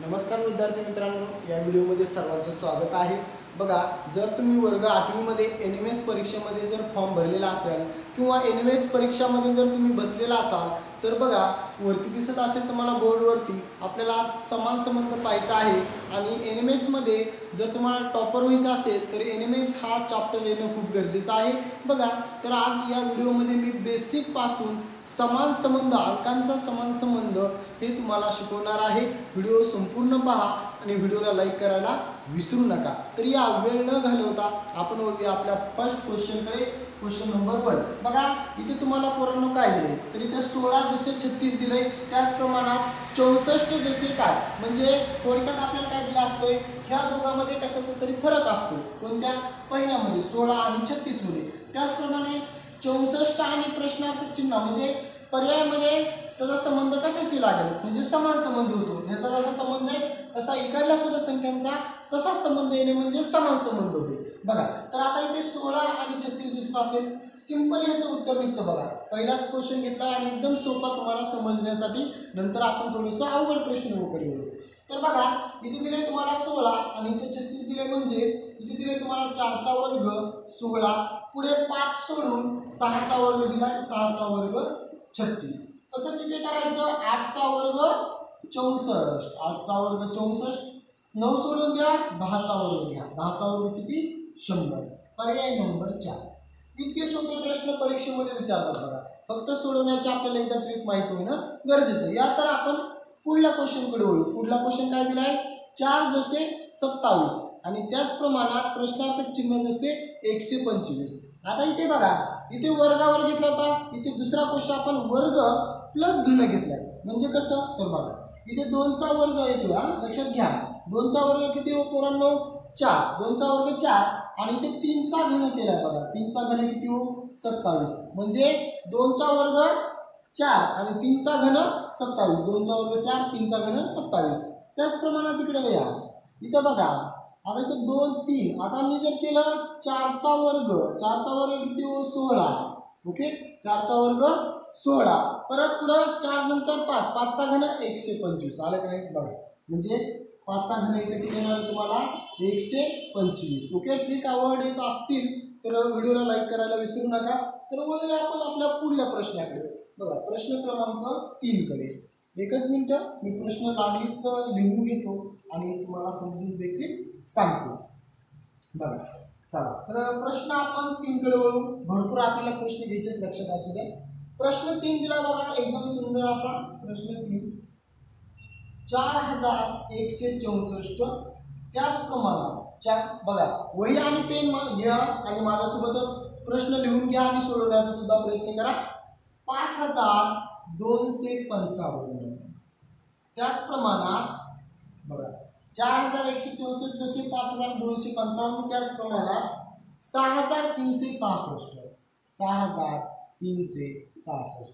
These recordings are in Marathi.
नमस्कार विद्यार्थी मित्रांनो, या व्हिडिओमध्ये सर्वांचं स्वागत आहे। बघा, जर तुम्ही वर्ग 8वी मध्ये एनएमएस परीक्षेमध्ये जर फॉर्म भरलेला असेल किंवा एनएमएस परीक्षामध्ये जर तुम्ही बसलेला असाल तर बघा वरती दिसत असेल तुम्हाला बोर्डवरती आपल्याला समान संबंध पाहायचा आहे। आणि एनएमएस मध्ये जर तुम्हाला टॉपर व्हायचं असेल तर एनएमएस हा चॅप्टर येणं खूप गरजेचं आहे। बघा, तर आज या व्हिडिओमध्ये मी बेसिक पासून समान संबंध, अंकांचा समान संबंध हे तुम्हाला शिकवणार आहे। व्हिडिओ संपूर्ण पहा आणि व्हिडिओला लाईक करायला विसरू नका। तर या वेळ न घालवता आपण वळूया आपल्या फर्स्ट क्वेश्चनकडे। क्वेश्चन नंबर 1 बघा, इथे तुम्हाला पोरांनो काय दिले, तर इथे 16 जसे 36 दिले त्याच प्रमाणात 64 जसे काय, म्हणजे थोडक्यात आपल्याला काय दिलं असतोय, ह्या दोघांमध्ये कशाचा तरी फरक असतो। कोणत्या? पहिल्यामध्ये 16 आणि 36 मध्ये। त्याचप्रमाणे 64 आणि प्रश्नार्थक चिन्ह म्हणजे पर्यायामध्ये त्याचा संबंध कशाशी लागेल, म्हणजे समान संबंध होतो। ह्याचा जसा संबंध आहे तसा इकडला सुद्धा संख्यांचा तसाच संबंध येणे म्हणजे समान संबंध होईल। बघा, तर आता इथे 16 आणि 36 दिसत असेल, सिंपल याचं उत्तर निघतं। बघा, पहिलाच क्वेश्चन घेतला आणि एकदम सोपा तुम्हाला समजण्यासाठी, नंतर आपण थोडंसं अवघड प्रश्नाकडे येऊ। तर बघा, इथे दिले तुम्हाला 16 आणि इथे 36 दिले, म्हणजे इथे दिले तुम्हाला 4 चा वर्ग 16, पुढे 5 सोडून 6 चा वर्ग दिला, 6 चा वर्ग 36। तसंच इथे करायचं 8 चा वर्ग 64, 8 चा वर्ग 64, 9 सोडून द्या, 10 चा वर्ग घ्या, 10 चा वर्ग किती? 100। पर्याय नंबर 4। इतके सोपे प्रश्न परीक्षेमध्ये विचारतात। बघा, फक्त सोडवण्याची आपल्याला एकदा ट्रिक माहिती होणं गरजेचं आहे। या तर आपण पुढल्या क्वेश्चनकडे वळू। पुढला क्वेश्चन काय दिलाय? 4 जसे 27 आणि त्याच प्रमाणात प्रश्नार्थक चिन्ह जसे 125। आता इथे बघा, इथे वर्गावर घेतला होता, इथे दुसरा क्वेश्चन आपण वर्ग प्लस घन घेतलाय। म्हणजे कसं? तर बघा, इथे 2 चा वर्ग येतो, लक्षात घ्या। 2 चा वर्ग किती हो पोरांनो? 4। 2 चा वर्ग 4 आणि इथे 3 चा घन केलाय। बघा, 3 चा घन किती हो? 27। म्हणजे 2 चा वर्ग 4 आणि 3 चा घन 27। 2 चा वर्ग 4, 3 चा घन 27। त्याच प्रमाणात इकडे या, इथे बघा, आता इथे 2 3, आता मी जर केलं 4 चा वर्ग, 4 चा वर्ग किती हो? 16। ओके, 4 चा वर्ग 16, परत पुढं 4 नंतर 5, 5 चा घन 125 आलं का नाही? बघा, म्हणजे 5 चा घन इथे किती येणार तुम्हाला? 125। ओके, ट्रिक आवडत असतील तर व्हिडिओला लाईक करायला विसरू नका। तर वळूया आपण आपल्या पुढल्या प्रश्नाकडे। बघा, प्रश्न क्रमांक 3 कडे। एकच मिनिट, मी प्रश्न लागलीच लिहून घेतो आणि तुम्हाला समजून देखील सांगतो। बघा, चला, तर प्रश्न आपण 3 कडे वळू। भरपूर आपल्याला प्रश्न घ्यायचे, लक्षात असू द्या। प्रश्न 3 दिला बघा, एकदम सुंदर असा प्रश्न 3। 4164 त्याच प्रमाणात बघा, वही आणि पेन घ्या आणि माझ्यासोबतच प्रश्न लिहून घ्या आणि सोडवण्याचा सुद्धा प्रयत्न करा। 5255 त्याच प्रमाणात बघा, 4164 जसे 5255 त्याच प्रमाणात 6366, 6366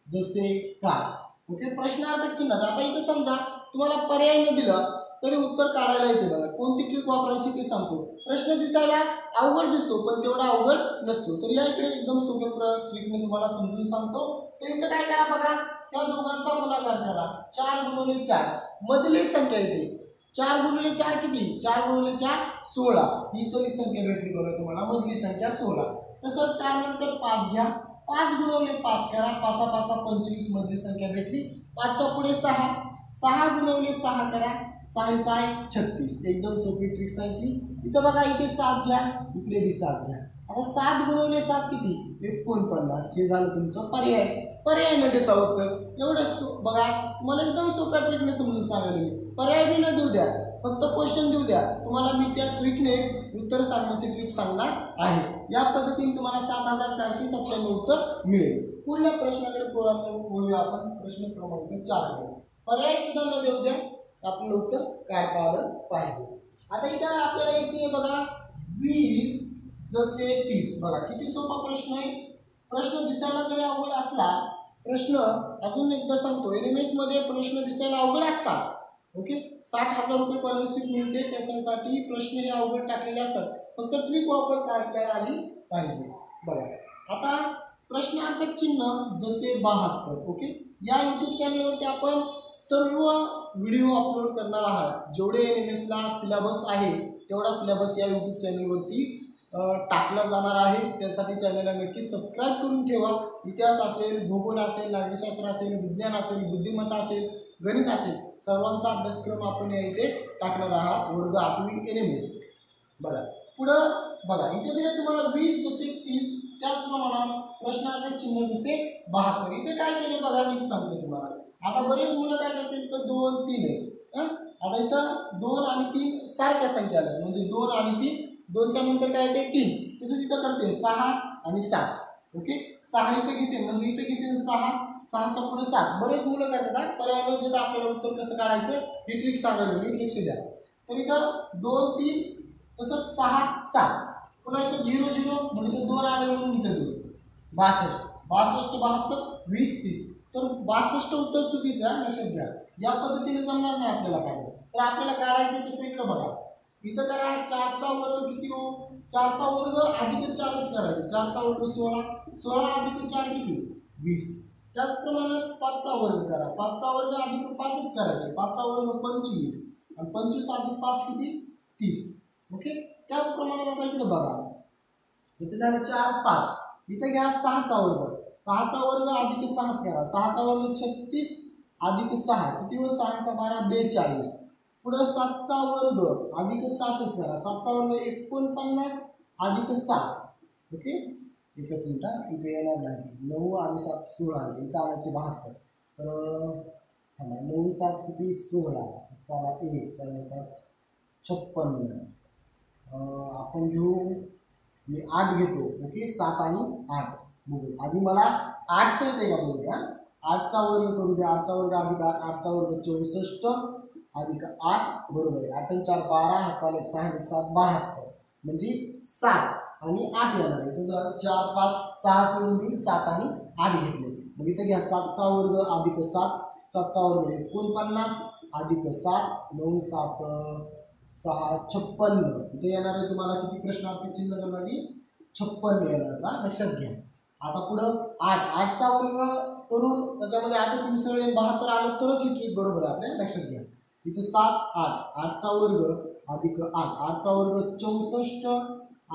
जसे काय? ओके, प्रश्नार्थक चिन्ह। आता इथे समजा तुम्हाला पर्याय न दिला तरी उत्तर काढायला येते। बघा, कोणती ट्रिक वापरायची ते सांगतो। प्रश्न दिसायला अवघड दिसतो पण तेवढा अवघड नसतो। तर या इकडे एकदम सोप्या ट्रिकने तुम्हाला समजून सांगतो। तर इथे काय करा बघा, या दोघांचा गुणाकार करा। 4 गुणिले 4 मधली संख्या येते। 4 गुणिले 4 किती? 4 गुणिले 4 16। ही इथली संख्या भेटली बघा तुम्हाला, मधली संख्या 16। तसंच 4 नंतर 5 घ्या, 5 गुणिले 5 करा, 5 5 25 मधली संख्या भेटली। 5 च्या पुढे 6, 6 गुणिले 6 करा, 6 6 36। एकदम सोपी ट्रिक सांगितली। इथं बघा, इथे 7 घ्या, इकडे बी 7 घ्या। आता 7 गुणिले 7 किती? 49। हे झालं तुमचं पर्याय। पर्याय न देता उत्तर एवढंच। बघा, तुम्हाला एकदम सोप्या ट्रिकने समजून सांगायला पर्याय बी न देऊ द्या, फक्त क्वेश्चन देऊ द्या, तुम्हाला मी त्या ट्रिकने उत्तर सांगण्याची ट्रिक सांगणार आहे। या पद्धतीने तुम्हाला 7497 उत्तर मिळेल। पुढल्या प्रश्नाकडे वळूया आपण। प्रश्न क्रमांक 4 कडे। पर्याय सुद्धा न देऊ द्या, आपलं उत्तर काढता आलं पाहिजे। आता इथं आपल्याला येते बघा, 20 जसे 30। बघा, किती सोपा प्रश्न आहे। प्रश्न दिसायला जरी अवघड असला, प्रश्न अजून एकदा सांगतो, एनएमएस मध्ये प्रश्न दिसायला अवघड असतात। ओके, 60,000 रुपये स्कॉलरशिप मिळते, त्यासाठी प्रश्न हे अवघड टाकलेले असतात, फक्त ट्रिक वापरता आली पाहिजे। बघा, आता प्रश्नार्थक चिन्ह जसे 72। ओके, या यूट्यूब चॅनलवरती आपण सर्व व्हिडिओ अपलोड करणार आहात। जेवढे NMSला सिलेबस आहे तेवढा सिलेबस या यूट्यूब चॅनलवरती टाकला जाणार आहे। त्यासाठी चॅनलला नक्की सबस्क्राइब करून ठेवा। इतिहास असेल, भूगोल असेल, नागरिकशास्त्र असेल, विज्ञान असेल, बुद्धिमत्ता असेल, गणित असेल, सर्वांचा अभ्यासक्रम आपण या इथे टाकणार आहात वर्ग 8वी NMS। बघा पुढं बघा इथे दिले तुम्हाला 20 जसे 30 त्याचप्रमाणे प्रश्नाचे चिन्ह जसे 72। इथे काय केले बघा नीट सांगतो तुम्हाला। आता बरेच मुलं काय करतील तर 2 3 आहे। आता इथं 2 आणि 3 सारख्या संख्या आल्या म्हणजे 2 आणि 3, 2 च्या नंतर काय येते 3, तसंच इथं करते 6 आणि 7। ओके 6 इथे घेते म्हणजे इथे घेते 6, 6 च्या पुढे 7। बरेच मुलं काय करतात पर्याय न देता आपल्याला उत्तर कसं काढायचं ही ट्रिक सांगायला नीट लक्ष द्या। तर इथं 2 3 तसंच 6 7, पुन्हा इथं 0 0 म्हणून इथं 2 आले म्हणून इथं 2, 62 62 72 20 30। तर 62 उत्तर चुकीचं आहे लक्षात घ्या। या पद्धतीने जमणार नाही आपल्याला काढायला। तर आपल्याला काढायचं कसं इकडे बघा इथं करा 4 चा वर्ग किती हो 4 चा वर्ग अधिक 4च करायचं। 4 चा वर्ग 16, 16 अधिक 4 किती 20। त्याचप्रमाणे 5 चा वर्ग करा, 5 चा वर्ग अधिक 5च करायचे। 5 चा वर्ग 25 आणि 25 अधिक 5 किती 30। ओके त्याचप्रमाणे आता इकडे बघा इथे झालं 4 5, इथे घ्या 6 चा वर्ग, 6 चा वर्ग अधिक 6च करा। 6 चा वर्ग 36 अधिक 6 किती हो 6 × 12 42। पुढे 7 चा वर्ग अधिक 7च करा। 7 चा वर्ग 49 अधिक 7। ओके एकच मिनिट इथे येणार नाही 9 आणि 7 16 इथे आणायचे 72। तर थांबा 9 7 किती 16, चला 1 4 5 56। आपण घेऊ मी 8 घेतो। ओके 7 आणि 8 बघू आधी मला 8 चं येते का बघू द्या। 8 चा वर्ग करू द्या, 8 चा वर्ग अधिक 8, 8 चा वर्ग 64 अधिक 8 बरोबर आहे 8 आणि 4 12, हा चालेल 6 आणि 7 72 म्हणजे 7 आणि 8 येणार आहे। तर 4 5 6 सोडून देऊन 7 आणि 8 घेतले। मग इथे घ्या 7 चा वर्ग अधिक 7, 7 चा वर्ग 49 अधिक 7 9 7 6 56। इथे येणार आहे तुम्हाला किती प्रश्नार्थी चिन्ह जागी 56 येणार का लक्षात घ्या। आता पुढं 8 चा वर्ग करून त्याच्यामध्ये 8 मिसळले 72 आलं तरच ही ट्रिक बरोबर आहे आपल्या लक्षात घ्या। इथे 7 8 8 चा वर्ग अधिक 8, 8 चा वर्ग 64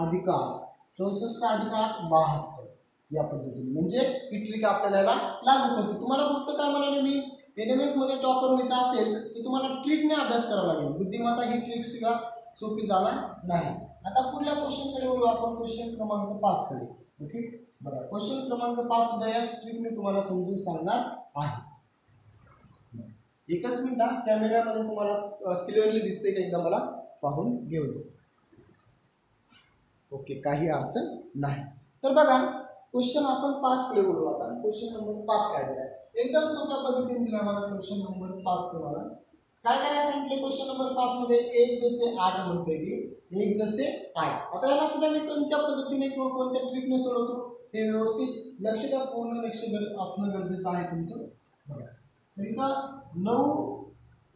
अधिक 8, 64 अधिक 8 72। या पद्धतीने म्हणजे ही ट्रिक आपल्याला लागू पडते। तुम्हाला फक्त काय म्हणाले मी NMS मध्ये टॉपर व्हायचं असेल तर तुम्हाला ट्रिकने अभ्यास करावा लागेल। बुद्धिमत्ता ही ट्रिक सुद्धा सोपी जाणार नाही। आता पुढल्या क्वेश्चनकडे वळू आपण क्वेश्चन क्रमांक 5 कडे। ओके बघा क्वेश्चन क्रमांक 5 सुद्धा याच ट्रिकने तुम्हाला समजून सांगणार आहे। एकच मिनिट कॅमेऱ्यामध्ये तुम्हाला क्लिअरली दिसते का एकदा मला पाहून घेऊ दे। ओके काही अडचण नाही। तर बघा क्वेश्चन आपण 5 कडे वळू। आता क्वेश्चन नंबर 5 काय दिला एकदम सोप्या पद्धतीने दिला मला क्वेश्चन नंबर 5 तुम्हाला काय करायला सांगितले। क्वेश्चन नंबर 5 मध्ये 1 जसे 8 म्हणते की 1 जसे 8। आता याला सुद्धा मी कोणत्या पद्धतीने किंवा कोणत्या ट्रिकने सोडवतो हे व्यवस्थित लक्ष द्या, पूर्ण लक्ष असणं गरजेचं आहे तुमचं। बघा तर इथं 9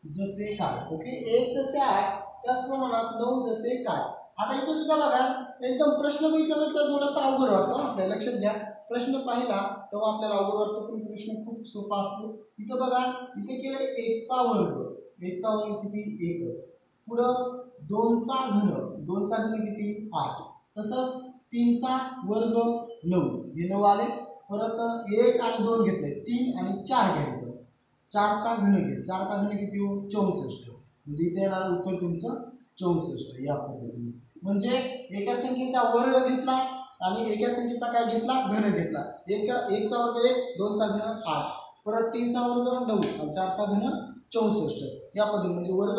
जसे काय ओके 1 जसे 8 त्याच प्रमाणात 9 जसे काय। आता इथे सुद्धा बघा एकदम प्रश्न बघितला थोडासा अवघड वाटतो आपल्या लक्षात घ्या। प्रश्न पाहिला तेव्हा आपल्याला अवघड वाटतो पण प्रश्न खूप सोपा असतो। इथं बघा इथे केलं 1 चा वर्ग, 1 चा वर्ग किती 1च। पुढं 2 चा घन, 2 चा घन किती 8, तसंच 3 चा वर्ग 9 हे 9 आले। परत 1 आणि 2 घेतले 3 आणि 4 घ्यायचं। 4 चा घन घे, 4 चा घन किती हो 64 म्हणजे इथे येणार उत्तर तुमचं 64। या पद्धतीने म्हणजे एका संख्येचा वर्ग घेतला आणि एका संख्येचा काय घेतला घन घेतला। 1 चा वर्ग 1, 2 चा घन 8, परत 3 चा वर्ग 9 आणि 4 चा घन 64। या पद्धतीने म्हणजे वर्ग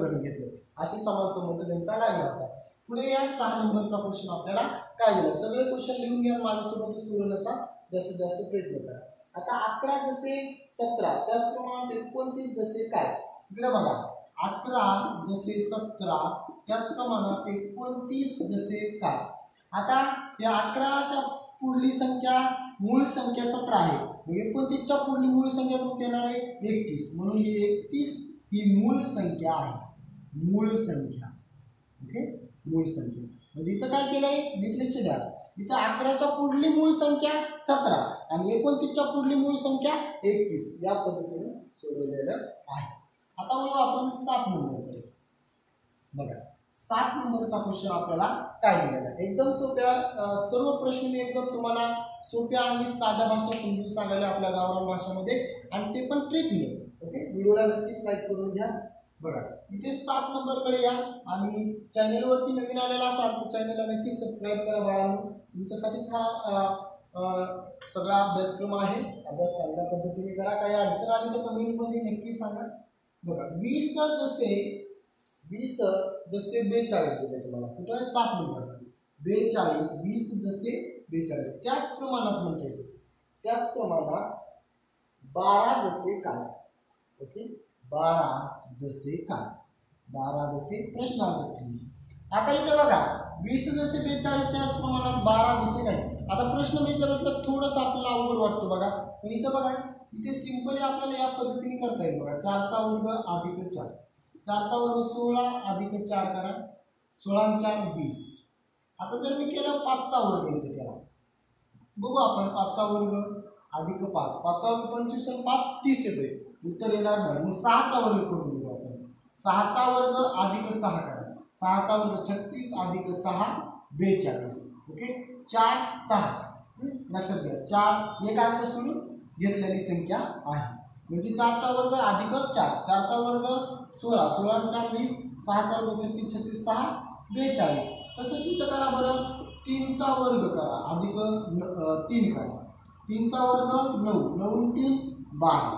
घन घेतले अशी समास संबंध त्यांचा लागला होता। पुढे या 6 नंबरचा क्वेश्चन आपल्याला काय दिला सगळे क्वेश्चन लिहून घ्या माझ्यासोबत सोडवण्याचा जास्तीत जास्त प्रयत्न करा। आता 11 जसे 17 त्याचप्रमाणे 29 जसे काय। इकडे बघा 11 जसे 17 त्याचप्रमाणे 29 जसे काय। आता या 11च्या पुढली संख्या मूळ संख्या 17 आहे, 29 च्या पुढली मूळ संख्या कोणती येणार आहे 31 म्हणून ही 31 ही मूळ संख्या आहे। मूळ संख्या ओके मूळ संख्या म्हणजे इथं काय केलंय डिक्लेरेशन द्या. इथं 11च्या पुढली मूळ संख्या 17 आणि 29च्या पुढली मूळ संख्या 31 या पद्धतीने सोडवलेलं आहे. आता बघू आपण 7 नंबरकडे. बघा 7 नंबरचा क्वेश्चन आपल्याला काय दिलेला आहे. एकदम सोप्या सर्व प्रश्न मी एकदम तुम्हाला सोप्या आणि साध्या भाषा समजून सांगायला आपल्या गावरान भाषेमध्ये आणि ते पण ट्रिकने. ओके, व्हिडिओला नक्कीच लाईक करून घ्या. बघा इथे 7 नंबरकडे या आणि चॅनलवरती नवीन आलेला असाल तर चॅनलला नक्कीच सबस्क्राईब करा बाळांनो. तुमच्यासाठीच हा सगळा अभ्यासक्रम आहे. अभ्यास चांगल्या पद्धतीने करा. काही अडचण आली तर कमेंटमध्ये नक्की सांगा. बघा 20 जसे 42 दिले तुम्हाला कुठं आहे 7 नंबर 42 20 जसे 42 त्याच प्रमाणात म्हणता येते. त्याच प्रमाणात 12 जसे काय. ओके 12 जसे काय 12 जसे प्रश्नार्थक चिन्ह. आता इथे बघा 20 जसे 42 त्याच प्रमाणात 12 जसे काय. आता प्रश्न म्हटलं थोडंसं आपल्याला अवघड वाटतो बघा. पण इथं बघा इथे सिंपली आपल्याला या पद्धतीने करता येईल. बघा 4चा वर्ग अधिक 4 4चा वर्ग 16 अधिक 4 करा 16 आणि 4 20. आता जर मी केलं 5चा वर्ग इथे केला बघू आपण 5चा वर्ग अधिक 5 5चा वर्ग 25 आणि 5 30 येतोय. उत्तर येणार नाही. मग 6चा वर्ग करून बघू आपण. 6चा वर्ग अधिक 6 करा 6चा वर्ग 36 अधिक 6 42. ओके 4 6 लक्षात घ्या 4 एक अंक सोडून घेतलेली संख्या आहे. म्हणजे 4चा वर्ग अधिक 4 4चा वर्ग 16 16 आणि 4 20 6चा वर्ग 36 36 6 42. तसंच इथं करा बरं 3चा वर्ग करा अधिक 3 करा 3चा वर्ग 9 9 आणि 3 12.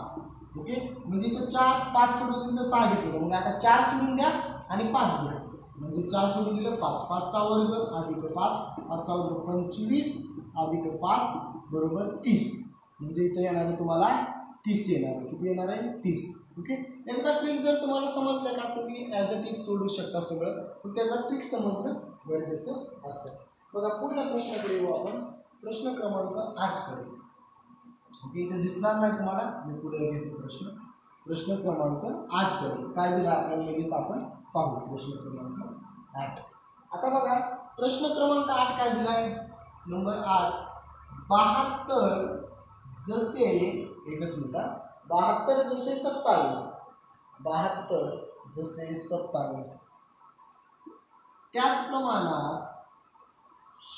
ओके म्हणजे इथं 4 5 सोडून इथं 6 घेतलं. मग आता 4 सोडून द्या आणि 5 घ्या. म्हणजे 4 सोडून दिलं 5 5चा वर्ग अधिक 5 5चा वर्ग 25 अधिक 5 बरोबर 30. म्हणजे इथं येणार आहे तुम्हाला 30 येणार आहे. किती येणार आहे 30. ओके एकदा ट्रिक जर तुम्हाला समजलं का तुम्ही ॲज इट इज सोडू शकता सगळं. पण त्यांना ट्रिक समजणं गरजेचं असतं. बघा पुढल्या प्रश्नाकडे येऊ आपण. प्रश्न क्रमांक 8 कडे. ओके इथे दिसणार नाही तुम्हाला. मी पुढे घेतो प्रश्न क्रमांक 8 कडे काय दिला आपल्याला लगेच आपण पाहू. प्रश्न क्रमांक 8. आता बघा प्रश्न क्रमांक 8 काय दिलाय नंबर 8 72 जसे एकच मिनिट 72 जसे 27 72 जसे 27 त्याच प्रमाणात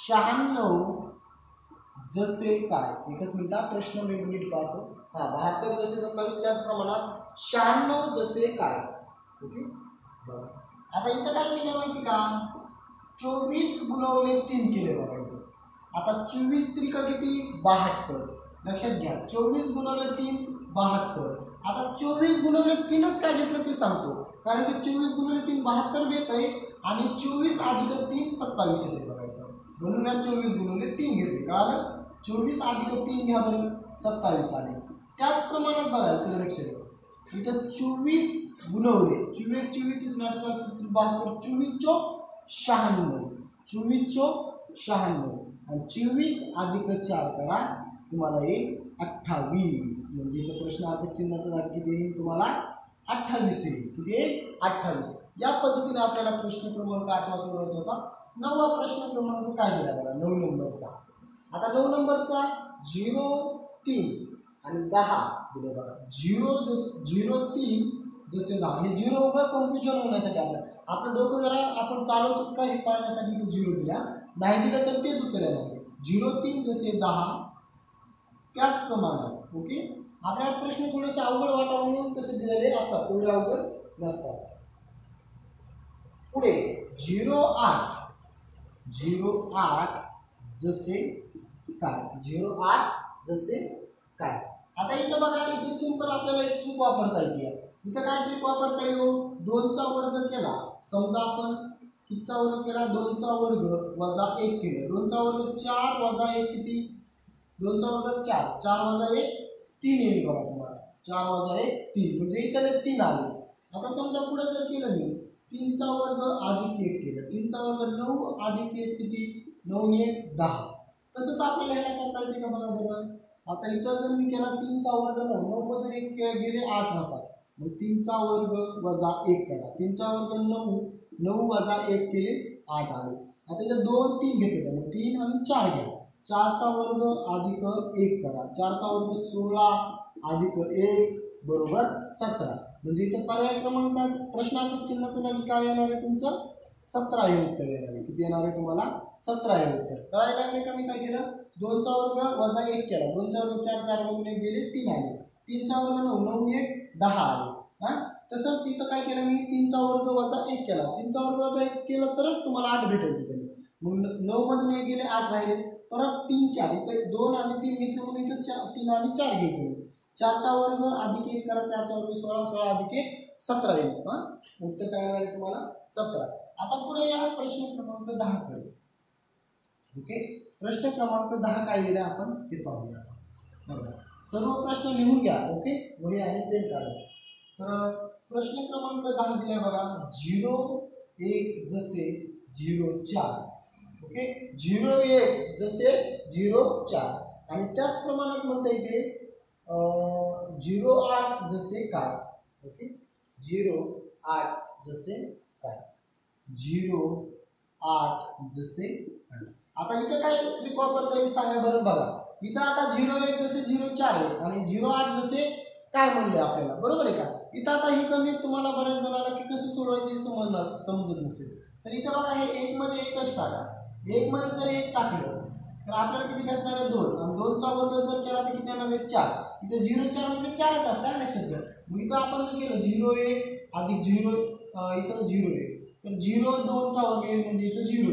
96 जसे काय. एकच मिनिट प्रश्न मी नीट पाहतो. 72 जसे 27 त्याच प्रमाणात 96 जसे काय. ओके आता इथं काय केलं माहिती का 24 गुणवले 3 केले बघा इथं. आता 24 त्रिक किती 72. लक्षात घ्या 24 गुणवले 3 72. आता 24 गुणवले 3च काय घेतलं ते सांगतो. कारण की 24 गुणवले 3 72 येत आहे आणि 24 अधिक 3 27 येते बघा इथं. म्हणून मी 24 गुणवले 3 घेतले. कळालं 24 अधिक 3 घ्या बरं 27 आले. त्याच प्रमाणात बघा इकडे लक्ष द्या इथं 24 गुणवले 24 24 72 24 चोक 96 24 चोक 96 आणि 24 अधिक 4 करा तुम्हाला येईल 28. म्हणजे इथं प्रश्नार्थक चिन्हाचं झालं किती येईल तुम्हाला 28 येईल. किती येईल 28. या पद्धतीने आपल्याला प्रश्न क्रमांक 8 सोडवायचा होता. 9वा प्रश्न क्रमांक काय दिला बघा 9 नंबरचा. आता 9 नंबरचा 0 3 आणि 10 दिले बघा. 0 3 जसे 10 हे 0 उगा कन्फ्युजन होण्यासाठी आपलं डोकं जरा आपण चालवतो का हे पाहण्यासाठी तो 0 दिला. नाही दिलं तर तेच उत्तर येणार. 0 3 जसे 10 त्याच प्रमाणात. ओके आपल्याला प्रश्न थोडेसे अवघड वाटावे म्हणून तसे दिलेले असतात. तेवढे अवघड नसतात. पुढे 08 जसे काय 08 जसे काय. आता इथं बघा इथे सिंपल आपल्याला एक ट्रिक वापरता येते. इथं काय ट्रिक वापरता येईल 2चा वर्ग केला. समजा आपण कितीचा वर्ग केला 2चा वर्ग वजा 1 केलं. 2चा वर्ग 4 वजा 1 किती 2चा वर्ग 4 4 वजा 1 3 येईल बघा तुम्हाला. 4 वजा 1 3 म्हणजे इथं 3 आले. आता समजा पुढे जर केलं मी 3चा वर्ग अधिक 1 केलं. 3चा वर्ग 9 अधिक 1 किती 9 1 10. तसंच आपल्याला ह्याला करता येते का बघा बरं. आता इथं जर मी केला 3चा वर्ग 9 9 मधून 1 गेले 8 राहतात. मग 3चा वर्ग वजा 1 करा. 3चा वर्ग 9 9 वजा 1 केले 8 आले. आता इथं 2 3 घेतले तर 3 आणि 4 घ्या. 4चा वर्ग अधिक 1 करा. 4चा वर्ग 16 अधिक 1 बरोबर 17. म्हणजे इथं पर्याय क्रमांक प्रश्नार्थ चिन्हाचं जागी काय येणार आहे तुमचं 17 हे उत्तर येणार आहे. किती येणार आहे तुम्हाला 17 हे उत्तर. कळायला लागले का मी काय केलं 2चा वर्ग वजा 1 केला. 2चा वर्ग 4 4 बघून 1 गेले 3 आले. 3चा वर्ग 9 9 1 10 आले. हा तसंच इथं काय केलं मी 3चा वर्ग वजा 1 केला. 3चा वर्ग वजा 1 केलं तरच तुम्हाला 8 भेटेल तिथे. मग 9 मधून 1 गेले 8 राहिले. परत 3 4 इथं 2 आणि 3 घेतले म्हणून इथं 3 आणि 4 घ्यायचे. 4चा वर्ग अधिक 1 करा. 4चा वर्ग 16 16 अधिक 1 17 येईल. हा उत्तर काय येणार आहे तुम्हाला 17. आता पुढे या प्रश्न क्रमांक 10 कडे. ओके प्रश्न क्रमांक 10 काय दिला आपण ते पाहूया. बघा सर्व प्रश्न लिहून घ्या. ओके वही आणि पेन काढा. तर प्रश्न क्रमांक 10 दिलाय बघा 0 1 जसे 0 4. ओके 0 1 जसे 0 4 आणि त्याच प्रमाणात म्हणता येते 0 8 जसे काय. ओके 0 8 जसे काय 0 8 जसे काय. आता इथं काय ट्रिक वापरता येईल सांगा बरं. बघा इथं आता 0 1 जसे 0 4 आहे आणि 0 8 जसे काय म्हणले आपल्याला बरोबर आहे का. इथं आता ही कमी तुम्हाला बऱ्याच जणांना की कसं सोडवायचे समजत नसेल तर इथं बघा हे 1 मध्ये 1च टाका. 1 मध्ये जर 1 टाकलं तर आपल्याला किती भेटणार आहे 2 आणि 2चा वर्ग जर केला तर किती येणार आहे 4. इथं 0 4 म्हणजे 4च असतं लक्षात घ्या. मग इथं आपण जर केलं 0 1 अधिक 0 इथं 0 1 तर 0 2चा वर्ग येईल म्हणजे इथं 0